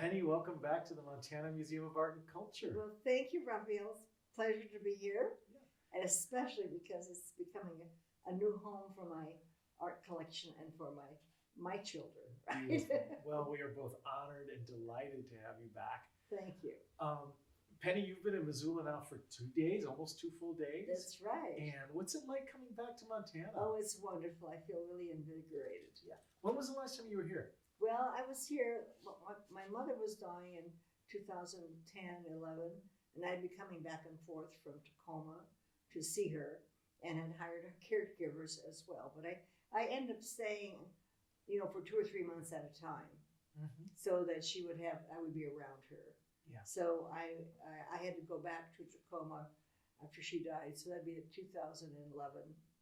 Penny, welcome back to the Montana Museum of Art and Culture. Well, thank you, Rafael. It's a pleasure to be here, Yeah. and especially because it's becoming a new home for my art collection and for my children, right? Beautiful. Well, we are both honored and delighted to have you back. Thank you. Penny, you've been in Missoula now for 2 days, almost 2 full days. That's right. And what's it like coming back to Montana? Oh, it's wonderful. I feel really invigorated. Yeah. When was the last time you were here? Well, I was here, my mother was dying in 2010, 11, and I'd be coming back and forth from Tacoma to see her, and had hired caregivers as well. But I ended up staying, for 2 or 3 months at a time, so that I would be around her. Yeah. So I had to go back to Tacoma after she died, so that'd be in 2011,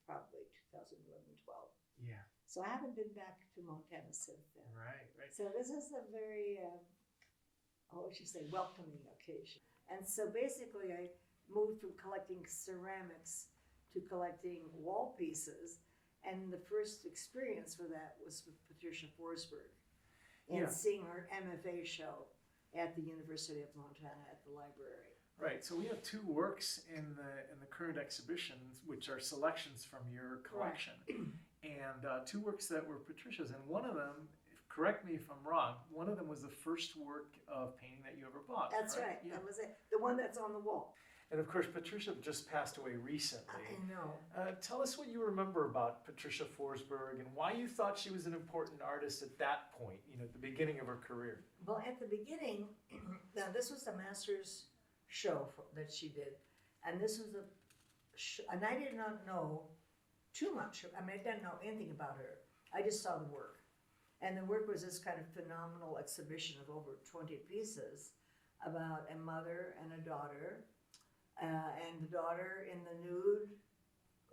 probably 2011, 12. Yeah. So I haven't been back to Montana since then. Right. So this is a very, welcoming occasion. And so basically I moved from collecting ceramics to collecting wall pieces. And the first experience for that was with Patricia Forsberg and seeing her MFA show at the University of Montana at the library. Right. So we have 2 works in the current exhibition, which are selections from your collection. Right. And 2 works that were Patricia's, and one of them, correct me if I'm wrong, one of them was the first work of painting that you ever bought. That's right. Yeah. That was it. The one that's on the wall. And of course, Patricia just passed away recently. I know. Tell us what you remember about Patricia Forsberg and why you thought she was an important artist at that point, at the beginning of her career. Well, at the beginning, now this was the master's show that she did, and this was and I did not know too much. I mean, I didn't know anything about her. I just saw the work. And the work was this kind of phenomenal exhibition of over 20 pieces about a mother and a daughter, and the daughter in the nude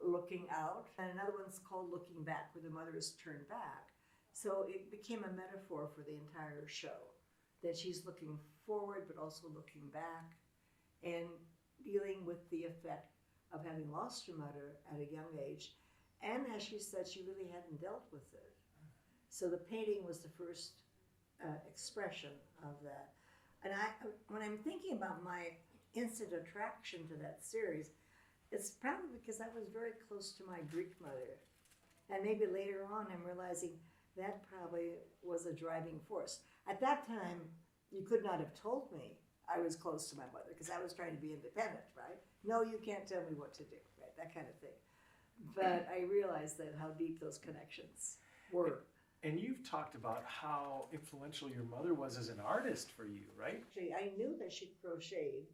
looking out, and another one's called Looking Back, where the mother is turned back. So it became a metaphor for the entire show, that she's looking forward but also looking back and dealing with the effect of having lost her mother at a young age. And as she said, she really hadn't dealt with it. So the painting was the first expression of that. And when I'm thinking about my instant attraction to that series, it's probably because I was very close to my Greek mother. And maybe later on I'm realizing that probably was a driving force. At that time, you could not have told me I was close to my mother because I was trying to be independent, right? No, you can't tell me what to do, right? That kind of thing. But I realized that how deep those connections were. And you've talked about how influential your mother was as an artist for you, right? Actually, I knew that she crocheted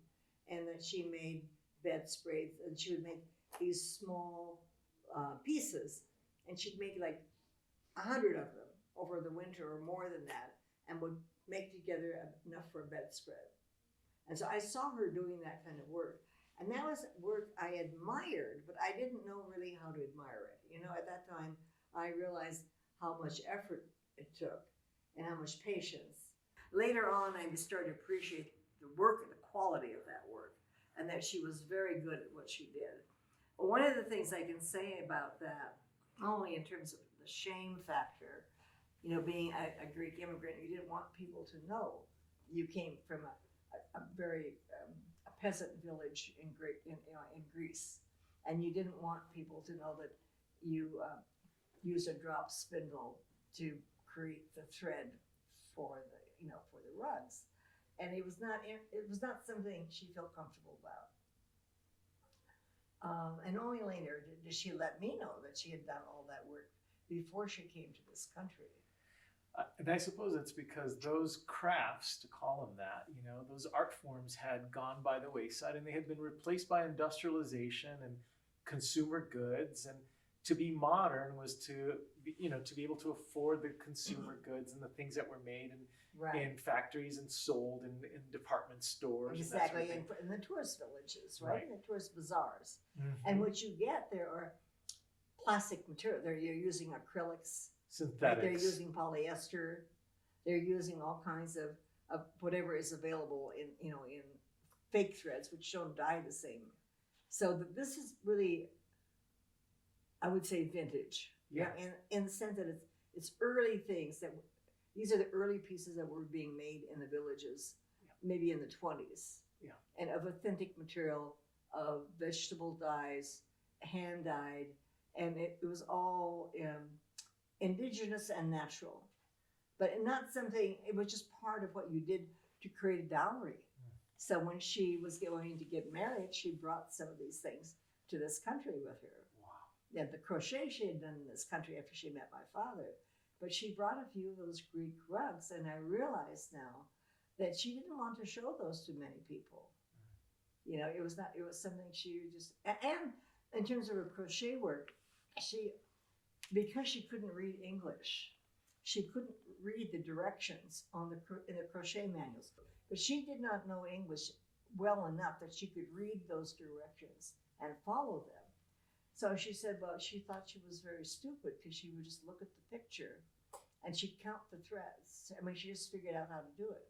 and that she made bedspreads, and she would make these small pieces, and she'd make like 100 of them over the winter or more than that, and would make together enough for a bedspread. And so I saw her doing that kind of work. And that was work I admired, but I didn't know really how to admire it. At that time, I realized how much effort it took and how much patience. Later on, I started to appreciate the work and the quality of that work, and that she was very good at what she did. But one of the things I can say about that, only in terms of the shame factor, being a Greek immigrant, you didn't want people to know you came from a very a peasant village in Greece, and you didn't want people to know that you used a drop spindle to create the thread for the rugs, and it was not something she felt comfortable about. And only later did she let me know that she had done all that work before she came to this country. And I suppose it's because those crafts, to call them that, those art forms had gone by the wayside, and they had been replaced by industrialization and consumer goods. And to be modern was to be able to afford the consumer goods and the things that were made in factories and sold in department stores. Exactly, and in the tourist villages, right? In the tourist bazaars. And what you get there are plastic material. You're using acrylics. Synthetics. They're using polyester. They're using all kinds of whatever is available in fake threads, which don't dye the same. So this is really, I would say, vintage. Yeah. In the sense that it's early things that these are the early pieces that were being made in the villages, maybe in the 20s. Yeah. And of authentic material, of vegetable dyes, hand dyed, and it was all indigenous and natural. But not something, it was just part of what you did to create a dowry. So when she was going to get married, she brought some of these things to this country with her. Wow. Yeah, the crochet she had done in this country after she met my father. But she brought a few of those Greek rugs, and I realized now that she didn't want to show those to many people. You know, it was something she just, and in terms of her crochet work, because she couldn't read English, she couldn't read the directions in the crochet manuals. But she did not know English well enough that she could read those directions and follow them. So she said, well, she thought she was very stupid because she would just look at the picture and she'd count the threads. I mean, she just figured out how to do it.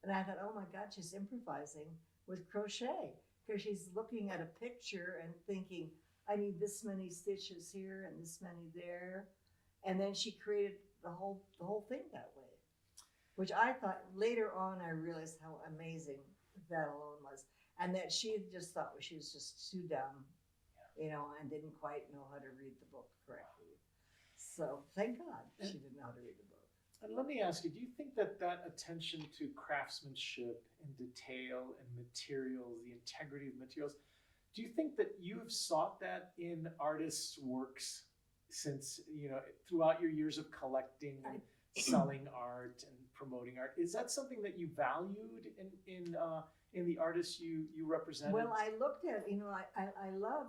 And I thought, oh my God, she's improvising with crochet because she's looking at a picture and thinking, I need this many stitches here and this many there. And then she created the whole thing that way, which I thought later on, I realized how amazing that alone was. And that she just thought she was just too dumb, you know, and didn't quite know how to read the book correctly. So thank God she didn't know how to read the book. And let me ask you, do you think that attention to craftsmanship and detail and materials, the integrity of materials, do you think that you have sought that in artists' works since, you know, throughout your years of collecting and selling art and promoting art? Is that something that you valued in the artists you represented? Well, I looked at, you know, I love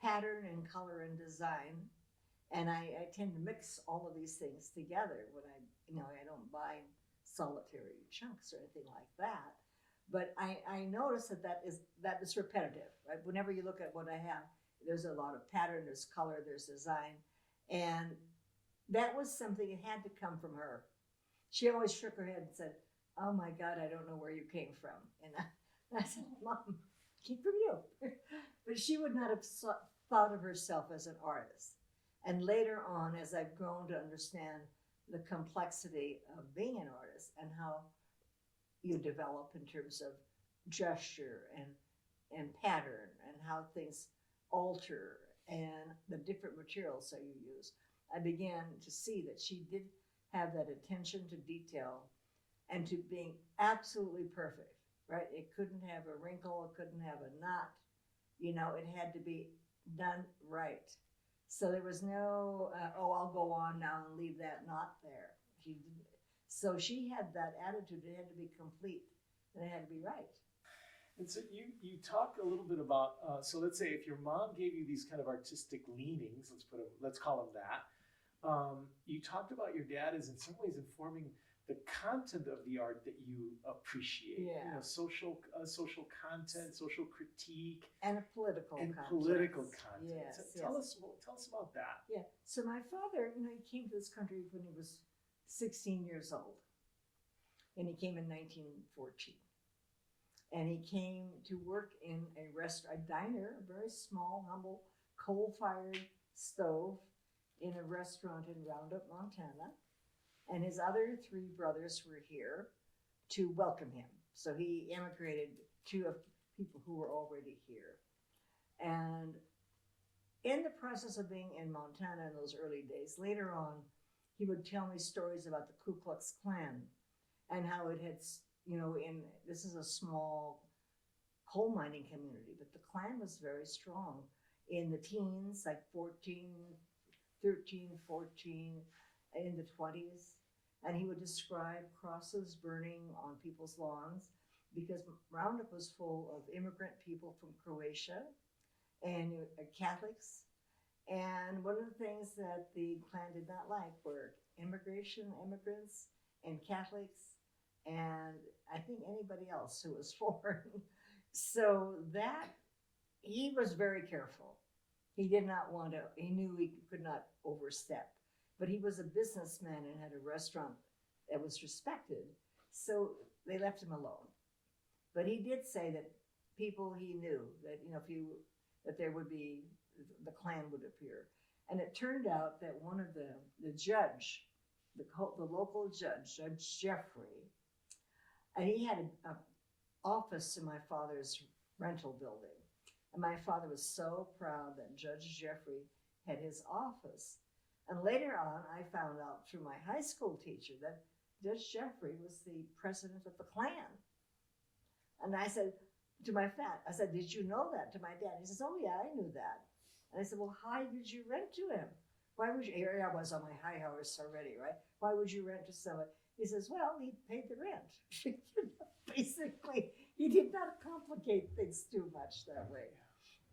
pattern and color and design, and I tend to mix all of these things together when I don't buy solitary chunks or anything like that. But I notice that is repetitive, right? Whenever you look at what I have, there's a lot of pattern, there's color, there's design. And that was something that had to come from her. She always shook her head and said, oh my God, I don't know where you came from. And I said, Mom, came from you. But she would not have thought of herself as an artist. And later on, as I've grown to understand the complexity of being an artist and how you develop in terms of gesture and pattern and how things alter and the different materials that you use, I began to see that she did have that attention to detail and to being absolutely perfect, right? It couldn't have a wrinkle, it couldn't have a knot, you know, it had to be done right. So there was no, I'll go on now and leave that knot there. She didn't. So she had that attitude, it had to be complete and it had to be right. And so you talk a little bit about, so let's say if your mom gave you these kind of artistic leanings, let's call them that, you talked about your dad as in some ways informing the content of the art that you appreciate. Yeah. You know, social content, social critique, and a political content. Political content. Yes, So tell us about that. Yeah. So my father, you know, he came to this country when he was 16 years old, and he came in 1914. And he came to work in a diner, a very small, humble, coal-fired stove in a restaurant in Roundup, Montana. And his other three brothers were here to welcome him. So he immigrated two of people who were already here. And in the process of being in Montana in those early days, later on, he would tell me stories about the Ku Klux Klan and how it had, you know, this is a small coal mining community, but the Klan was very strong in the teens, like 13, 14, in the 20s. And he would describe crosses burning on people's lawns because Roundup was full of immigrant people from Croatia and Catholics. And one of the things that the Klan did not like were immigrants, and Catholics, and I think anybody else who was foreign. So that, he was very careful. He did not want to, he knew he could not overstep. But he was a businessman and had a restaurant that was respected, so they left him alone. But he did say that people he knew, that, you know, that there would be, the Klan would appear. And it turned out that one of the judge the local judge, Judge Jeffrey, and he had a office in my father's rental building. And my father was so proud that Judge Jeffrey had his office. And later on, I found out through my high school teacher that Judge Jeffrey was the president of the Klan. And I said to I said, did you know that, to my dad? He says, oh yeah, I knew that. And I said, well, how did you rent to him? Why would you, here I was on my high horse already, right? Why would you rent to someone? He says, well, he paid the rent. Basically, he did not complicate things too much that way.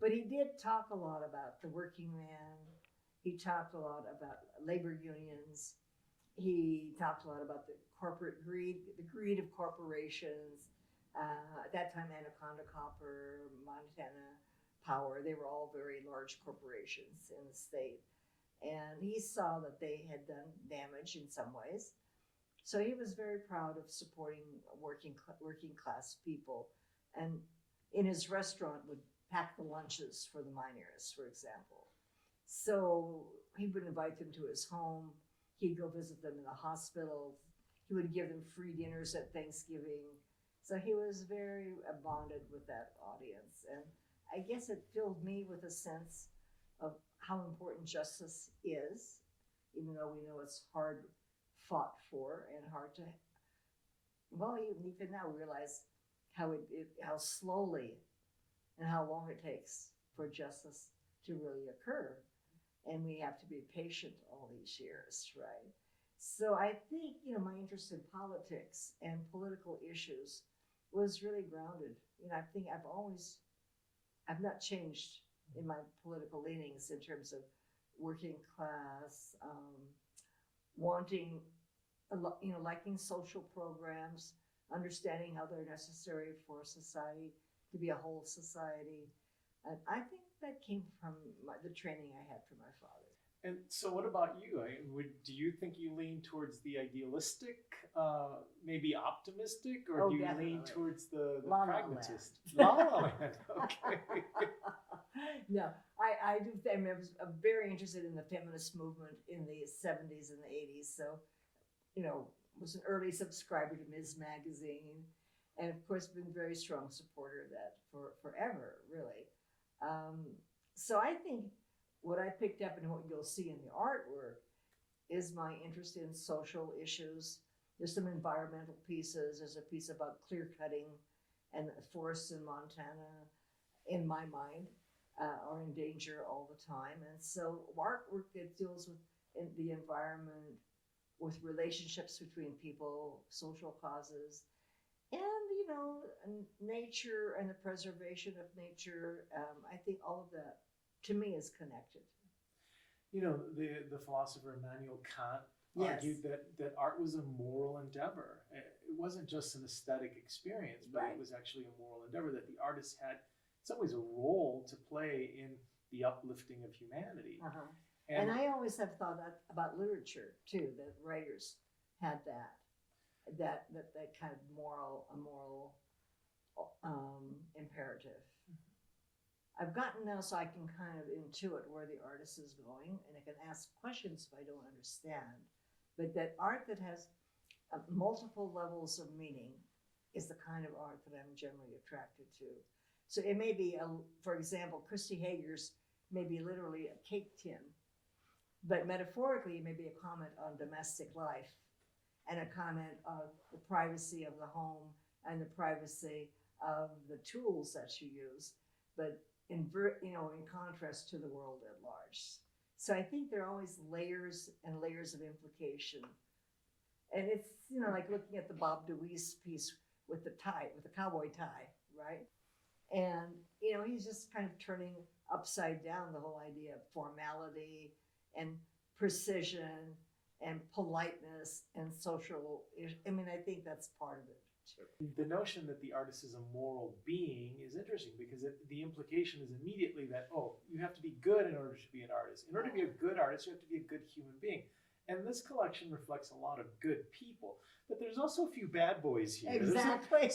But he did talk a lot about the working man. He talked a lot about labor unions. He talked a lot about the corporate greed, the greed of corporations. At that time, Anaconda Copper, Montana Power, they were all very large corporations in the state. And he saw that they had done damage in some ways. So he was very proud of supporting working class people. And in his restaurant would pack the lunches for the miners, for example. So he would invite them to his home. He'd go visit them in the hospital. He would give them free dinners at Thanksgiving. So he was very bonded with that audience. And I guess it filled me with a sense of how important justice is, even though we know it's hard fought for and hard to, well, even now we realize how slowly and how long it takes for justice to really occur. And we have to be patient all these years, right? So I think, my interest in politics and political issues was really grounded. I think I've not changed in my political leanings in terms of working class, wanting, liking social programs, understanding how they're necessary for society to be a whole society. And I think that came from the training I had from my father. And so what about you? Do you think you lean towards the idealistic, maybe optimistic, or do you lean towards the pragmatist? La La Land. Okay. No, I do. I was very interested in the feminist movement in the 70s and the 80s. So, was an early subscriber to Ms. Magazine, and of course been a very strong supporter of that forever, really. So I think what I picked up and what you'll see in the artwork is my interest in social issues. There's some environmental pieces. There's a piece about clear cutting and forests in Montana, in my mind, are in danger all the time. And so artwork that deals with the environment, with relationships between people, social causes, and nature and the preservation of nature. I think all of that, to me, is connected. The philosopher Immanuel Kant argued that art was a moral endeavor. It wasn't just an aesthetic experience, but It was actually a moral endeavor, that the artist had, in some ways, a role to play in the uplifting of humanity. Uh-huh. And I always have thought that about literature too, that writers had that kind of moral imperative. I've gotten now so I can kind of intuit where the artist is going, and I can ask questions if I don't understand. But that art that has multiple levels of meaning is the kind of art that I'm generally attracted to. So it may be, for example, Christy Hager's may be literally a cake tin, but metaphorically it may be a comment on domestic life and a comment on the privacy of the home and the privacy of the tools that you use, but in contrast to the world at large. So I think there are always layers and layers of implication. And it's, like looking at the Bob DeWeese piece with the cowboy tie, right? And, he's just kind of turning upside down the whole idea of formality and precision and politeness and social. I think that's part of it too. The notion that the artist is a moral being is interesting because the implication is immediately that, you have to be good in order to be an artist. In order to be a good artist, you have to be a good human being. And this collection reflects a lot of good people. But there's also a few bad boys here. Exactly.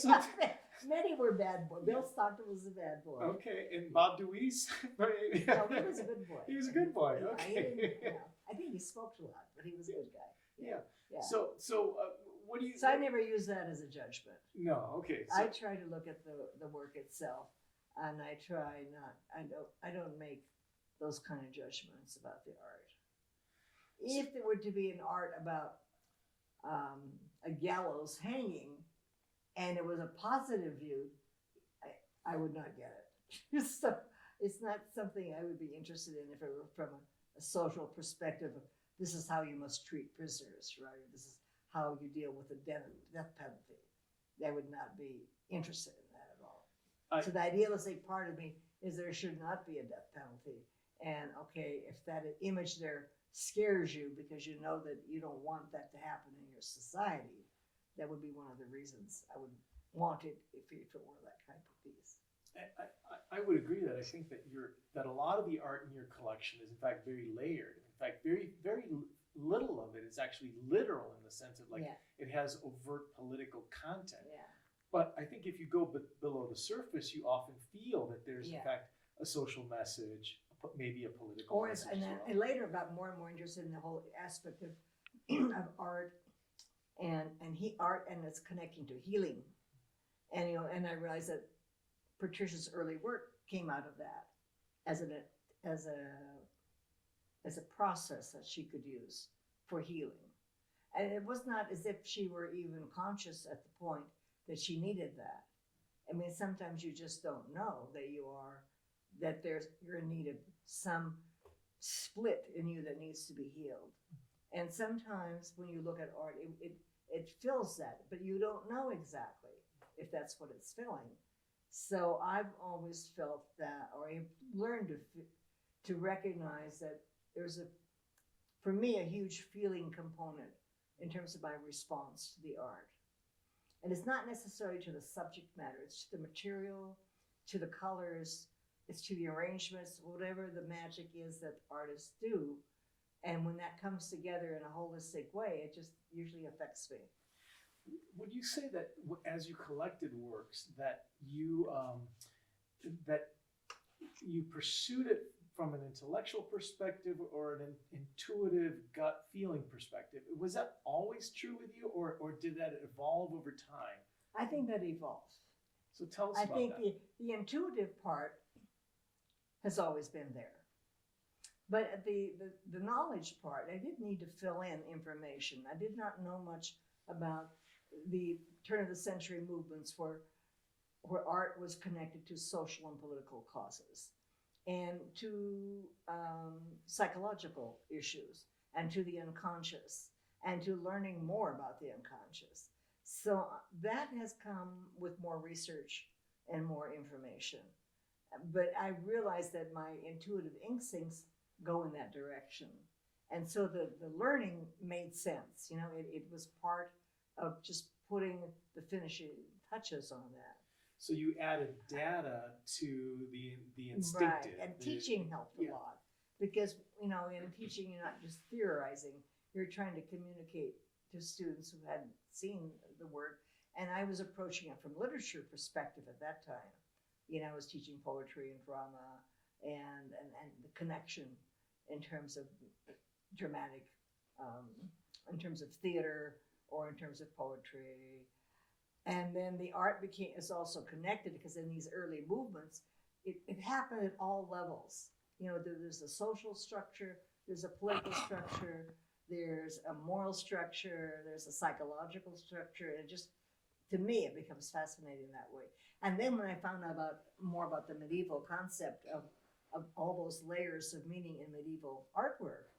Many were bad boys. Bill Stockton was a bad boy. Okay, and Bob DeWeese? No, he was a good boy. He was a good boy, okay. I think he smoked a lot, but he was a good guy. Yeah. Yeah. So what do you? So I never use that as a judgment. No, okay. I try to look at the work itself, and I try not. I don't make those kind of judgments about the art. If there were to be an art about a gallows hanging, and it was a positive view, I would not get it. So it's not something I would be interested in if it were from a social perspective of this is how you must treat prisoners, right? This is how you deal with the death penalty. I would not be interested in that at all. So the idealistic part of me is there should not be a death penalty. And okay, if that image there scares you because you know that you don't want that to happen in your society, that would be one of the reasons I would want it if it were that type of piece. I would agree that I think that a lot of the art in your collection is in fact very layered. In fact, very little of it is actually literal in the sense of it has overt political content. Yeah. But I think if you go below the surface, you often feel that there's in fact a social message, maybe a political message. And later got more and more interested in the whole aspect of of art and art and it's connecting to healing. And and I realized that Patricia's early work came out of that as a process that she could use for healing. And it was not as if she were even conscious at the point that she needed that. I mean, sometimes you just don't know that you're in need of some split in you that needs to be healed. And sometimes when you look at art, it fills that, but you don't know exactly if that's what it's filling. So I've always felt that, or I've learned to recognize that there's for me, a huge feeling component in terms of my response to the art. And it's not necessarily to the subject matter, it's to the material, to the colors, it's to the arrangements, whatever the magic is that artists do. And when that comes together in a holistic way, it just usually affects me. Would you say that as you collected works that you pursued it from an intellectual perspective or an intuitive gut feeling perspective? Was that always true with you, or did that evolve over time? I think that evolves. So tell us about that. I think the intuitive part has always been there. But the knowledge part, I did need to fill in information. I did not know much about the turn of the century movements where art was connected to social and political causes and to psychological issues and to the unconscious and to learning more about the unconscious. So that has come with more research and more information. But I realized that my intuitive instincts go in that direction. And so the learning made sense. It was part of just putting the finishing touches on that. So you added data to the instinctive. Right, and teaching helped a lot. Because, in teaching, you're not just theorizing, you're trying to communicate to students who hadn't seen the work. And I was approaching it from literature perspective at that time. I was teaching poetry and drama and the connection in terms of dramatic, in terms of theater or in terms of poetry. And then the art is also connected because in these early movements, it happened at all levels. There's a social structure, there's a political structure, there's a moral structure, there's a psychological structure. And just, to me, it becomes fascinating that way. And then when I found out more about the medieval concept of all those layers of meaning in medieval artwork,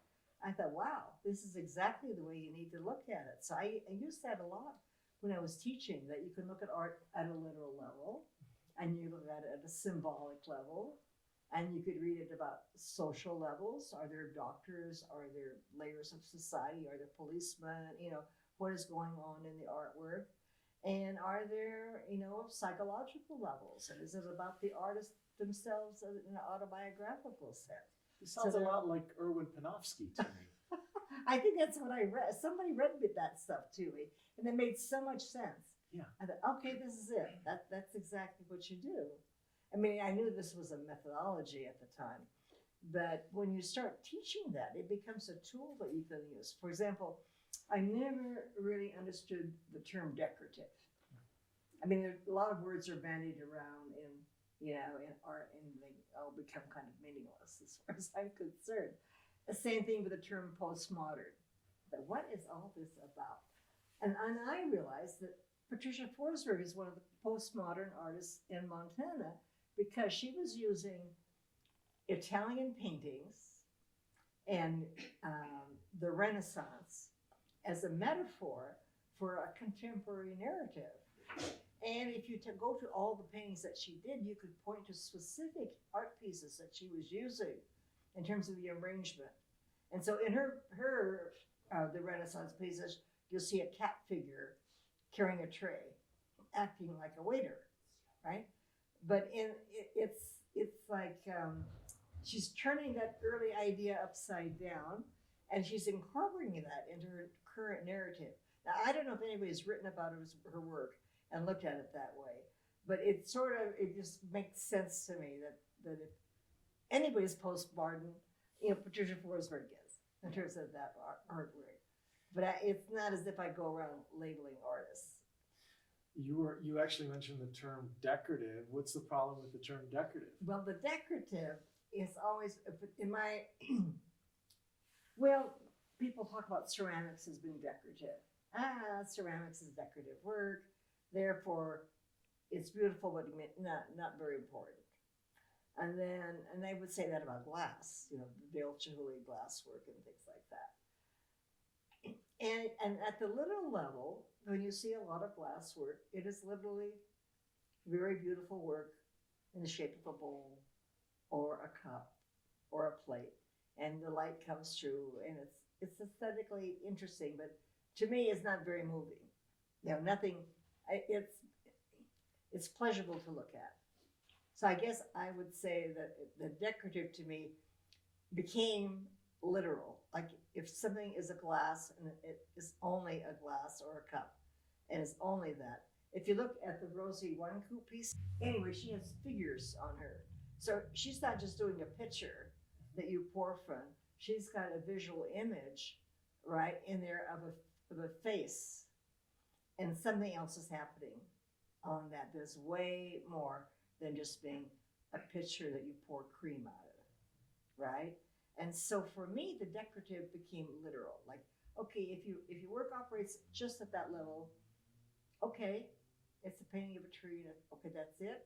I thought, wow, this is exactly the way you need to look at it. So I used that a lot when I was teaching, that you can look at art at a literal level, and you look at it at a symbolic level, and you could read it about social levels. Are there doctors? Are there layers of society? Are there policemen? What is going on in the artwork? And are there, psychological levels? And is it about the artists themselves in an autobiographical sense? It sounds a lot like Erwin Panofsky to me. I think that's what I read. Somebody read that stuff to me, and it made so much sense. Yeah. I thought, okay, this is it. That's exactly what you do. I mean, I knew this was a methodology at the time, but when you start teaching that, it becomes a tool that you can use. For example, I never really understood the term decorative. I mean, a lot of words are bandied around in, you know, in art, and they all become kind of meaningless as far as I'm concerned. The same thing with the term postmodern. But what is all this about? And I realized that Patricia Forsberg is one of the postmodern artists in Montana because she was using Italian paintings and the Renaissance as a metaphor for a contemporary narrative. And if you go to all the paintings that she did, you could point to specific art pieces that she was using in terms of the arrangement. And so in her the Renaissance pieces, you'll see a cat figure carrying a tray, acting like a waiter, right? But it's like she's turning that early idea upside down, and she's incorporating that into her current narrative. Now, I don't know if anybody's written about her work and looked at it that way, but it just makes sense to me that if anybody's postmodern, you know, Patricia Forsberg is in terms of that artwork. But it's not as if I go around labeling artists. You actually mentioned the term decorative. What's the problem with the term decorative? Well, the decorative is always in my well, people talk about ceramics as being decorative. Ceramics is decorative work, therefore it's beautiful, but not very important. And they would say that about glass, you know, the Dale Chihuly glass work and things like that. And at the literal level, when you see a lot of glass work, it is literally very beautiful work in the shape of a bowl or a cup or a plate, and the light comes through, and it's aesthetically interesting, but to me, it's not very moving. You know, nothing. It's pleasurable to look at. So I guess I would say that the decorative to me became literal. Like if something is a glass and it is only a glass or a cup, and it's only that. If you look at the Rosie One-Coup piece, anyway, she has figures on her. So she's not just doing a picture that you pour from. She's got a visual image, right, in there of a face, and something else is happening on that. There's way more than just being a picture that you pour cream out of, right? And so for me, the decorative became literal. Like, okay, if your work operates just at that level, okay, it's a painting of a tree. Okay, that's it.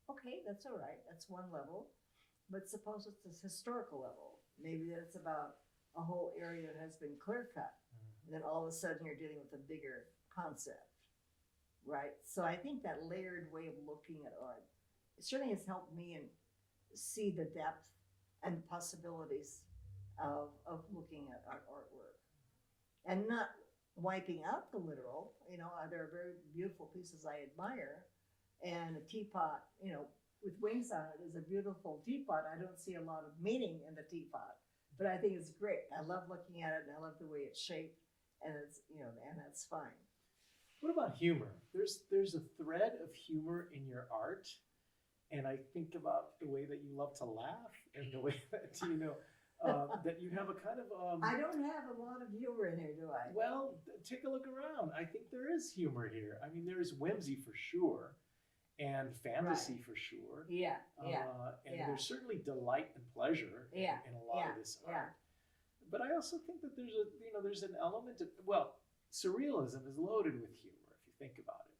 Okay, that's all right. That's one level. But suppose it's this historical level. Maybe that it's about a whole area that has been clear cut. And then all of a sudden you're dealing with a bigger concept, right? So I think that layered way of looking at art, it certainly has helped me and see the depth and possibilities of looking at artwork. And not wiping out the literal. You know, there are very beautiful pieces I admire, and a teapot, you know, with wings on it is a beautiful teapot. I don't see a lot of meaning in the teapot, but I think it's great. I love looking at it, and I love the way it's shaped, and it's, you know, and that's fine. What about humor? There's a thread of humor in your art, and I think about the way that you love to laugh and the way that, you know, that you have a kind of I don't have a lot of humor in here, do I? Well, take a look around. I think there is humor here. I mean, there is whimsy for sure, and fantasy for sure. Yeah, and there's certainly delight and pleasure in a lot of this art. But I also think that there's an element of, well, surrealism is loaded with humor if you think about it.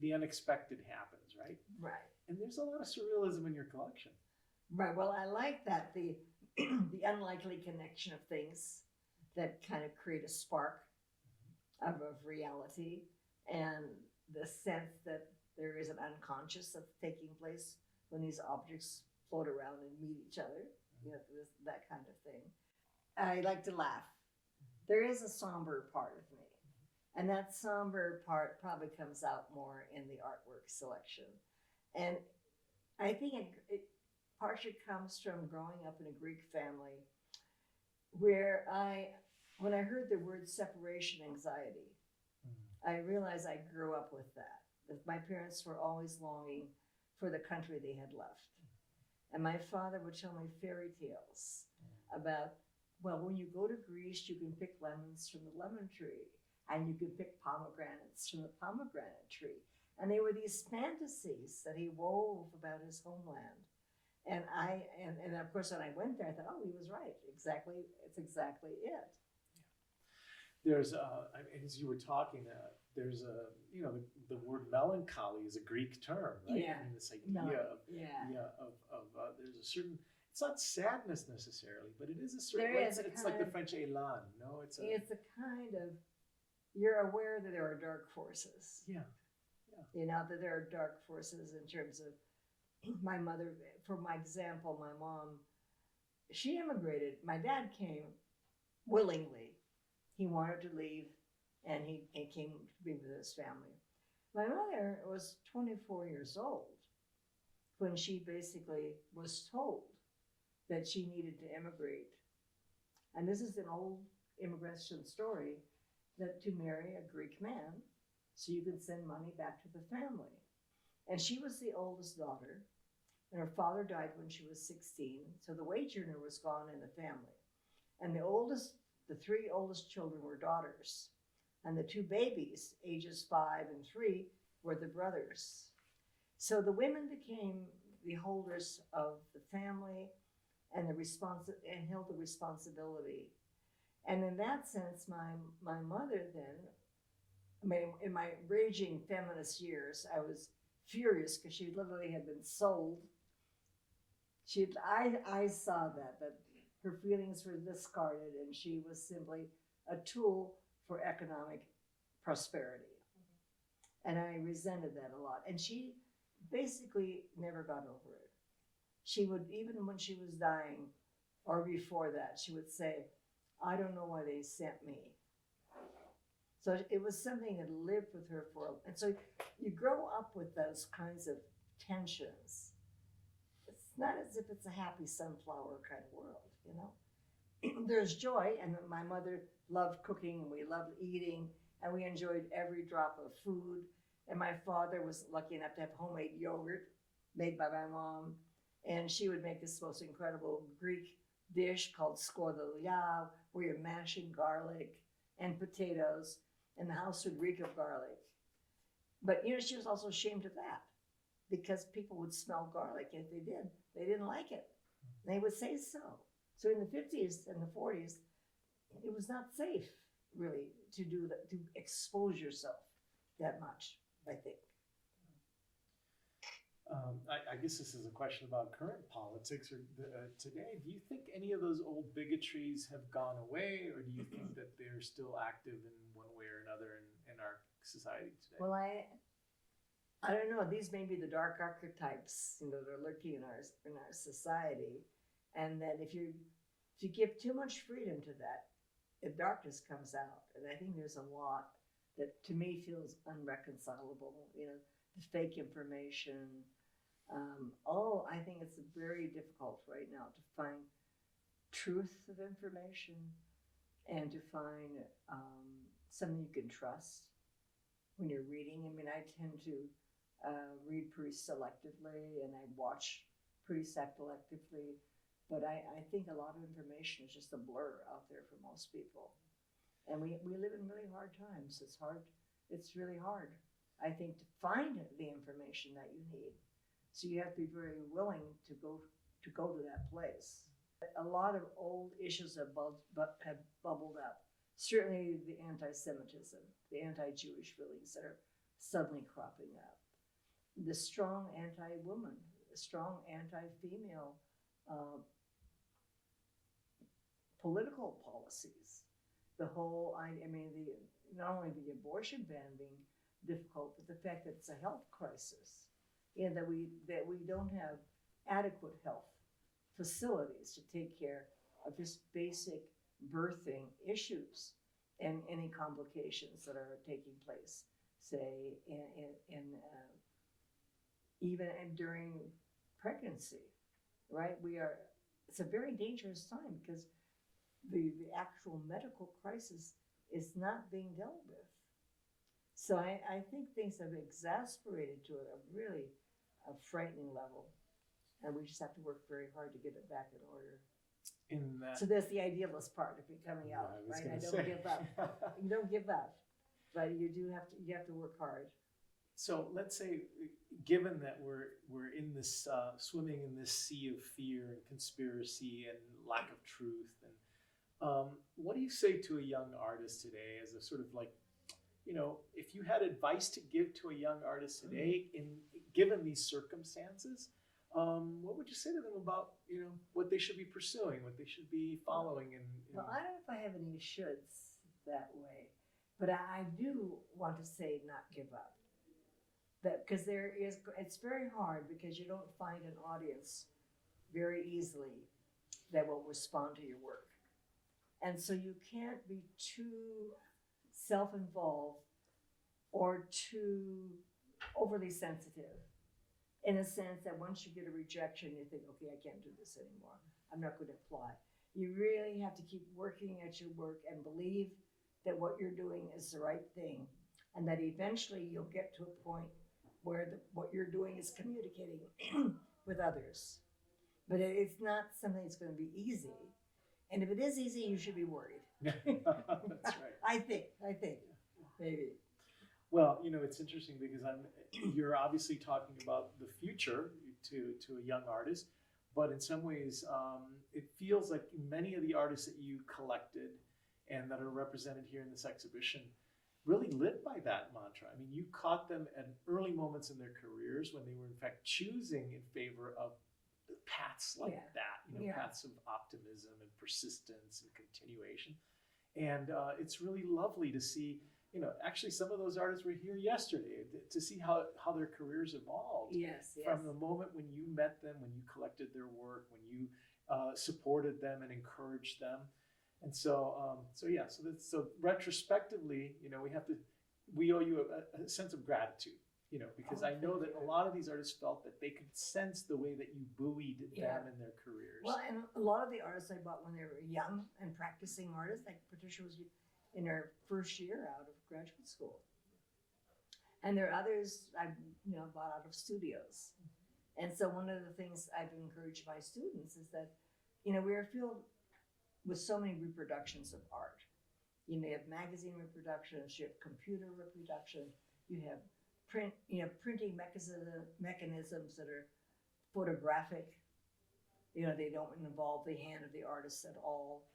The unexpected happens, right? Right. And there's a lot of surrealism in your collection. Right. Well, I like that the unlikely connection of things that kind of create a spark of reality, and the sense that there is an unconscious that's taking place when these objects float around and meet each other. You know, that kind of thing. I like to laugh. There is a somber part of me, and that somber part probably comes out more in the artwork selection. And I think it partially comes from growing up in a Greek family where when I heard the word separation anxiety, I realized I grew up with that. That my parents were always longing for the country they had left. And my father would tell me fairy tales about well, when you go to Greece, you can pick lemons from the lemon tree, and you can pick pomegranates from the pomegranate tree. And they were these fantasies that he wove about his homeland. And of course, when I went there, I thought, oh, he was right. Exactly, it's exactly it. There's, as you were talking, there's the word melancholy is a Greek term, right? Yeah. I mean, this idea of there's a certain, it's not sadness necessarily, but it is a certain, it's like the French élan, no? It's a kind of, you're aware that there are dark forces. Yeah. You know, that there are dark forces in terms of my mother, for my example, my mom, she immigrated. My dad came willingly. He wanted to leave, and he came to be with his family. My mother was 24 years old when she basically was told that she needed to immigrate. And this is an old immigration story, that to marry a Greek man so you could send money back to the family. And she was the oldest daughter, and her father died when she was 16, so the wage earner was gone in the family. And the three oldest children were daughters, and the two babies, ages 5 and 3, were the brothers. So the women became the holders of the family and held the responsibility. And in that sense, my mother then, I mean, in my raging feminist years, I was furious because she literally had been sold. I saw that her feelings were discarded, and she was simply a tool for economic prosperity. And I resented that a lot. And she basically never got over it. She would, even when she was dying, or before that, she would say, I don't know why they sent me. So it was something that lived with her and so you grow up with those kinds of tensions. It's not as if it's a happy sunflower kind of world, you know? There's joy, and my mother loved cooking, and we loved eating, and we enjoyed every drop of food. And my father was lucky enough to have homemade yogurt made by my mom, and she would make this most incredible Greek dish called skordolia, where you're mashing garlic and potatoes, and the house would reek of garlic. But, you know, she was also ashamed of that, because people would smell garlic, and if they did, they didn't like it. They would say so. So in the 50s and the 40s, it was not safe, really, to do that, to expose yourself that much, I think. I guess this is a question about current politics or today. Do you think any of those old bigotries have gone away, or do you think that they're still active in one way or another in our society today? Well, I don't know. These may be the dark archetypes, you know, that are lurking in our society, and that if you give too much freedom to that, the darkness comes out. And I think there's a lot that to me feels unreconcilable. You know, the fake information. I think it's very difficult right now to find truth of information and to find something you can trust when you're reading. I mean, I tend to read pretty selectively, and I watch pretty selectively, but I think a lot of information is just a blur out there for most people. And we live in really hard times. It's really hard, I think, to find the information that you need. So you have to be very willing to go to that place. A lot of old issues have bubbled up. Certainly the anti-Semitism, the anti-Jewish feelings that are suddenly cropping up. The strong anti-woman, the strong anti-female political policies. The whole, not only the abortion ban being difficult, but the fact that it's a health crisis. And that we don't have adequate health facilities to take care of just basic birthing issues and any complications that are taking place, say, even during pregnancy, right? It's a very dangerous time because the actual medical crisis is not being dealt with. So I think things have exasperated to a frightening level, and we just have to work very hard to get it back in order. in that. So there's the idealist part of it coming out, I was right? gonna I don't say. give up. You don't give up, but you have to work hard. So let's say, given that we're in this swimming in this sea of fear and conspiracy and lack of truth, and what do you say to a young artist today as a sort of like, if you had advice to give to a young artist today given these circumstances, what would you say to them about what they should be pursuing, what they should be following? Well, I don't know if I have any shoulds that way, but I do want to say not give up. Because it's very hard because you don't find an audience very easily that will respond to your work. And so you can't be too self-involved or too overly sensitive, in a sense that once you get a rejection, you think, okay, I can't do this anymore. I'm not going to apply. You really have to keep working at your work and believe that what you're doing is the right thing, and that eventually you'll get to a point where what you're doing is communicating with others. But it's not something that's going to be easy. And if it is easy, you should be worried. That's right. I think, maybe. Well, it's interesting because you're obviously talking about the future to a young artist, but in some ways, it feels like many of the artists that you collected and that are represented here in this exhibition really lived by that mantra. I mean, you caught them at early moments in their careers when they were in fact choosing in favor of paths like that, paths of optimism and persistence and continuation. And it's really lovely to see, actually some of those artists were here yesterday to see how their careers evolved. Yes. From the moment when you met them, when you collected their work, when you supported them and encouraged them. And so retrospectively, we owe you a sense of gratitude, because I know that a lot of these artists felt that they could sense the way that you buoyed them in their careers. Well, and a lot of the artists I bought when they were young and practicing artists, like Patricia was in her first year out of graduate school. And there are others I bought out of studios. And so one of the things I've encouraged my students is that, we're filled with so many reproductions of art. You have magazine reproductions, you have computer reproduction, you have printing mechanisms that are photographic. They don't involve the hand of the artist at all.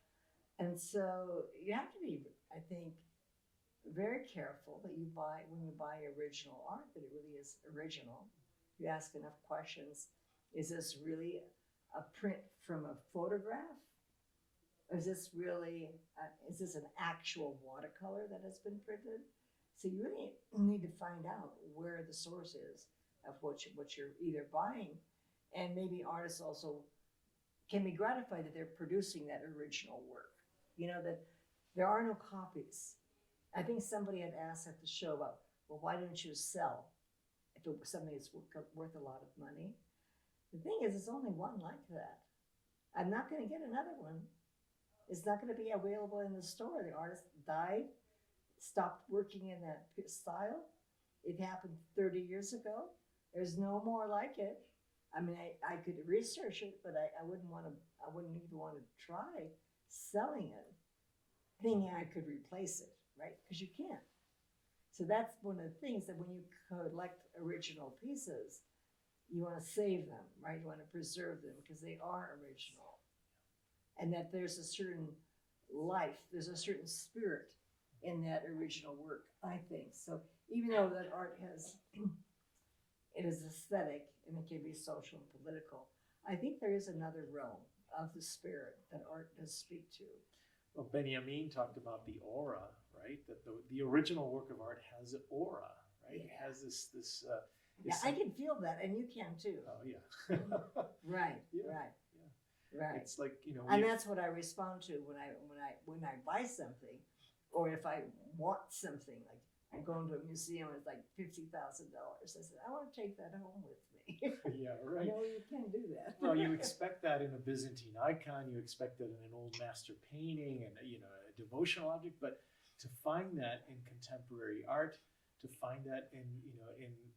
And so you have to be, I think, very careful that when you buy original art, that it really is original. You ask enough questions. Is this really a print from a photograph? Is this an actual watercolor that has been printed? So you really need to find out where the source is of what you're either buying, and maybe artists also can be gratified that they're producing that original work. That there are no copies. I think somebody had asked at the show about, well, why don't you sell if it was something that's worth a lot of money? The thing is, it's only one like that. I'm not going to get another one. It's not going to be available in the store. The artist died, stopped working in that style. It happened 30 years ago. There's no more like it. I mean, I could research it, but I wouldn't even want to try selling it, thinking I could replace it, right? Because you can't. So that's one of the things, that when you collect original pieces, you want to save them, right? You want to preserve them because they are original. And that there's a certain life, there's a certain spirit in that original work, I think. So even though that art it is aesthetic and it can be social and political, I think there is another realm of the spirit that art does speak to. Well, Benjamin talked about the aura, right? That the original work of art has an aura, right? It has this. I can feel that, and you can too. Oh yeah. Right. Right. It's like and that's what I respond to when I buy something, or if I want something. Like I'm going to a museum, it's like $50,000. I said, I want to take that home with me. Yeah, right. No, you can't do that. Well, you expect that in a Byzantine icon, you expect that in an old master painting, and a devotional object, but to find that in contemporary art, to find that in,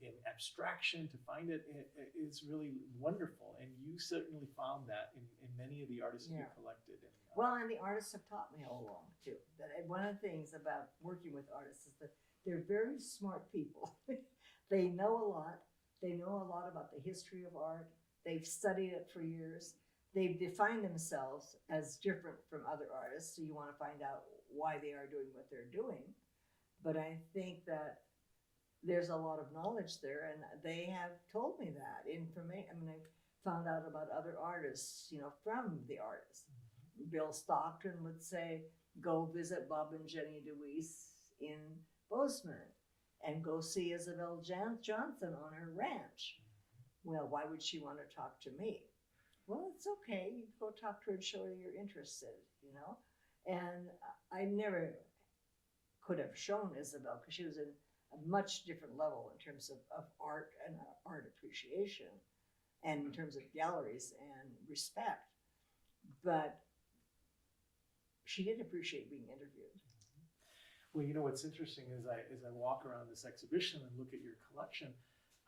in abstraction, to find it is really wonderful. And you certainly found that in many of the artists that you collected. And, well, and the artists have taught me all along too. That one of the things about working with artists is that they're very smart people. They know a lot. They know a lot about the history of art. They've studied it for years. They've defined themselves as different from other artists, so you want to find out why they are doing what they're doing. But I think that there's a lot of knowledge there, and they have told me that information. I mean, I found out about other artists, from the artists. Bill Stockton would say, go visit Bob and Jenny DeWeese in Bozeman and go see Isabel Johnson on her ranch. Well, why would she want to talk to me? Well, it's okay. You go talk to her and show her you're interested, And I never could have shown Isabel because she was in a much different level in terms of art and art appreciation and in terms of galleries and respect. But she did appreciate being interviewed. Well, what's interesting is as I walk around this exhibition and look at your collection,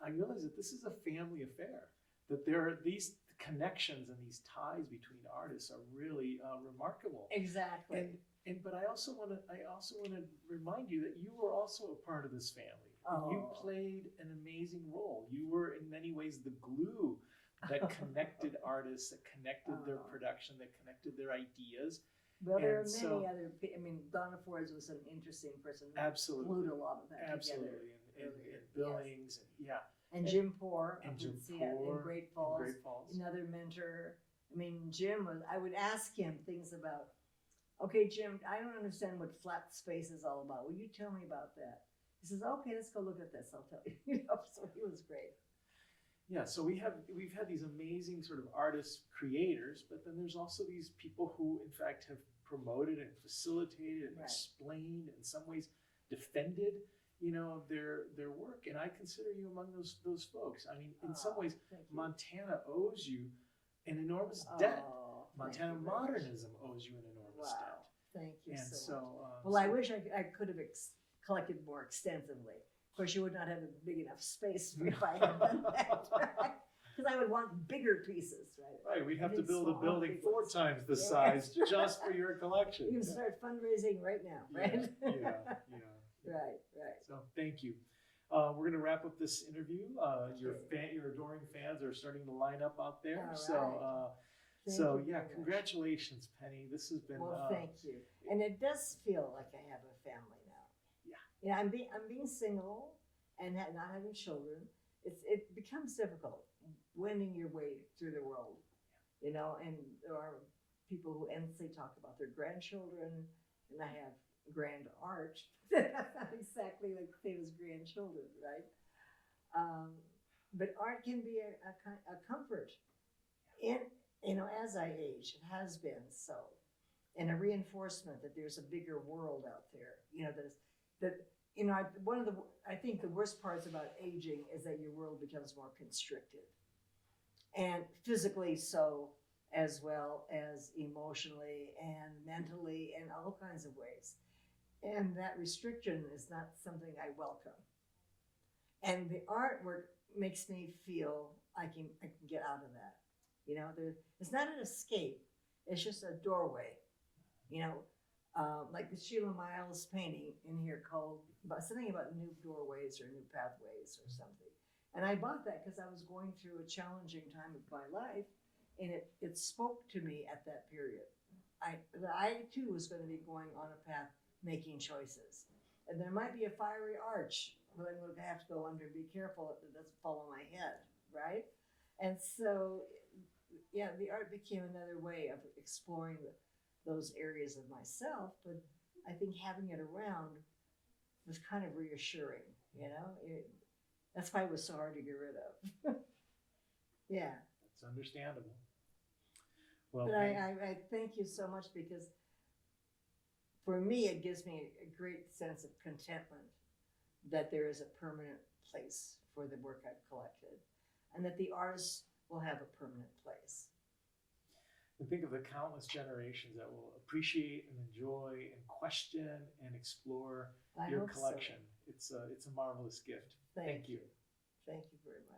I realize that this is a family affair, that there are these connections and these ties between artists are really remarkable. Exactly. But I also want to remind you that you were also a part of this family. Oh. You played an amazing role. You were in many ways the glue that connected artists, that connected their production, that connected their ideas. Well, there are many other people. I mean, Donna Forbes was an interesting person. Absolutely. Glued a lot of that absolutely. together. And Billings, yes. And Jim Poor, and Jim in Poor, Great Falls, Falls, another mentor. I mean, Jim was. I would ask him things about. Okay, Jim, I don't understand what flat space is all about. Will you tell me about that? He says, okay, let's go look at this. I'll tell you. So he was great. Yeah, so we've had these amazing sort of artist creators, but then there's also these people who, in fact, have promoted and facilitated and explained, in some ways, defended, their work. And I consider you among those folks. I mean, in some ways, Montana owes you an enormous debt. Montana modernism owes you an enormous debt. Thank you and so much. Well, I wish I could have collected more extensively. Of course, you would not have a big enough space if I had done that, because I would want bigger pieces, right? Right, we'd have to build a building 4 times the size just for your collection. You can start fundraising right now, right? Yeah. Right. So thank you. We're going to wrap up this interview. Your adoring fans are starting to line up out there. All right. So congratulations, Penny. This has been. Well, thank you. And it does feel like I have a family now. Yeah. I'm being single and not having children. It becomes difficult wending your way through the world, And there are people who endlessly talk about their grandchildren, and I have grand art. Not exactly like the same as grandchildren, right? But art can be a comfort as I age, it has been so, and a reinforcement that there's a bigger world out there. I think the worst parts about aging is that your world becomes more constricted, and physically so, as well as emotionally and mentally and all kinds of ways. And that restriction is not something I welcome. And the artwork makes me feel I can get out of that. It's not an escape. It's just a doorway. Like the Sheila Miles painting in here called something about new doorways or new pathways or something. And I bought that because I was going through a challenging time of my life, and it spoke to me at that period. I too was going to be going on a path making choices. And there might be a fiery arch, but I'm going to have to go under and be careful that it doesn't fall on my head, right? And so, the art became another way of exploring those areas of myself, but I think having it around was kind of reassuring, That's why it was so hard to get rid of. Yeah. It's understandable. Well, but I thank you so much, because for me, it gives me a great sense of contentment that there is a permanent place for the work I've collected, and that the artists will have a permanent place. And think of the countless generations that will appreciate and enjoy and question and explore your collection. So. it's a marvelous gift. Thank you. Thank you very much.